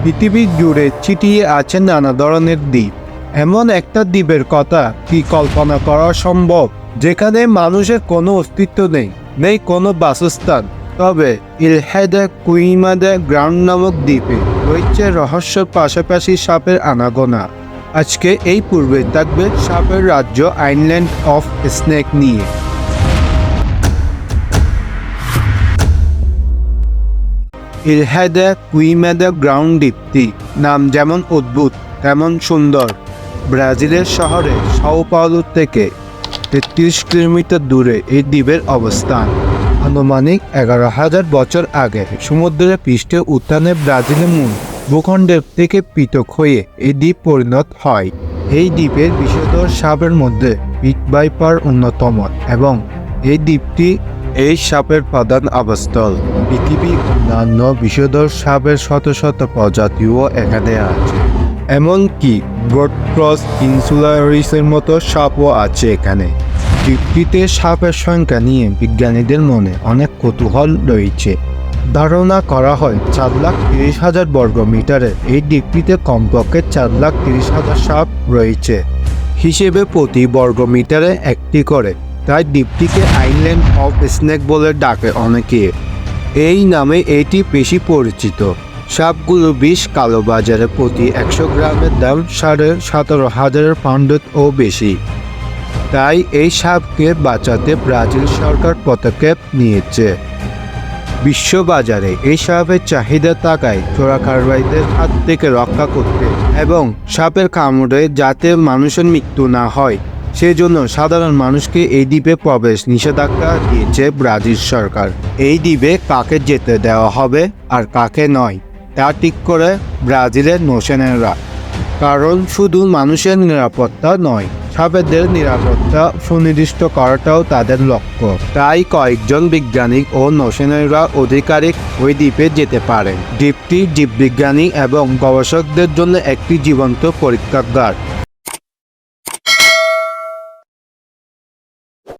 পৃথিবী জুড়ে ছিটিয়ে আছে নানা ধরনের দ্বীপ। এমন একটা দ্বীপের কথা কি কল্পনা করা সম্ভব যেখানে মানুষের কোনো অস্তিত্ব নেই, নেই কোনো বাসস্থান? তবে ইলহেদা কুইমাদা গ্রাউন্ড নামক দ্বীপে রয়েছে রহস্যের পাশাপাশি সাপের আনাগোনা। আজকে এই পূর্বে থাকবে সাপের রাজ্য আইল্যান্ড অফ স্নেক নিয়ে। ইলহেদা কুইমাদা গ্রাউন্ড দ্বীপটি নাম যেমন অদ্ভুত তেমন সুন্দর। ব্রাজিলের শহরে সাও পাওলো থেকে ৩৩ কিলোমিটার দূরে এই দ্বীপের অবস্থান। আনুমানিক ১১,০০০ বছর আগে সমুদ্রের পৃষ্ঠে উত্থানে ব্রাজিলের মূল ভূখণ্ডের থেকে পৃথক হয়ে এই দ্বীপ পরিণত হয়। এই দ্বীপের বিষধর সাপের মধ্যে পিট ভাইপার অন্যতম এবং এই দ্বীপটি এই সাপের প্রধান আবাসস্থল। পৃথিবীর অন্যান্য বিষধর সাপের শত শত প্রজাতিও এখানে আছে, এমনকি ব্রডক্রস ইনসুলারিসের মতো সাপও আছে এখানে। দ্বীপটিতে সাপের সংখ্যা নিয়ে বিজ্ঞানীদের মনে অনেক কৌতূহল রয়েছে। ধারণা করা হয় ৪,৩০,০০০ বর্গ মিটারের এই দ্বীপটিতে কমপক্ষে ৪,৩০,০০০ সাপ রয়েছে। হিসেবে প্রতি বর্গ মিটারে একটি করে, তাই দ্বীপটিকে আইল্যান্ড অফ স্নেক বলে ডাকে অনেকে। এই নামে এটি বেশি পরিচিত। সাপগুলো বিষ কালোবাজারে প্রতি ১০০ গ্রামের দাম ১৭,৫০০ পাউন্ডের ও বেশি। তাই এই সাপকে বাঁচাতে ব্রাজিল সরকার পদক্ষেপ নিয়েছে। বিশ্ববাজারে এই সাপের চাহিদা থাকায় চোরাকারবারিদের হাত থেকে রক্ষা করতে এবং সাপের কামড়ে যাতে মানুষের মৃত্যু না হয় সেজন্য সাধারণ মানুষকে এই দ্বীপে প্রবেশ নিষেধাজ্ঞা দিয়েছে ব্রাজিল সরকার। এই দ্বীপে কাকে যেতে দেওয়া হবে আর কাকে নয় তা ঠিক করে ব্রাজিলের নৌসেনারা। কারণ শুধু মানুষের নিরাপত্তা নয়, সাপেদের নিরাপত্তা সুনির্দিষ্ট করাটাও তাদের লক্ষ্য। তাই কয়েকজন বিজ্ঞানী ও নৌসেনারা আধিকারিক ওই দ্বীপে যেতে পারেন। দ্বীপটি জীববিজ্ঞানী এবং গবেষকদের জন্য একটি জীবন্ত পরীক্ষাগার।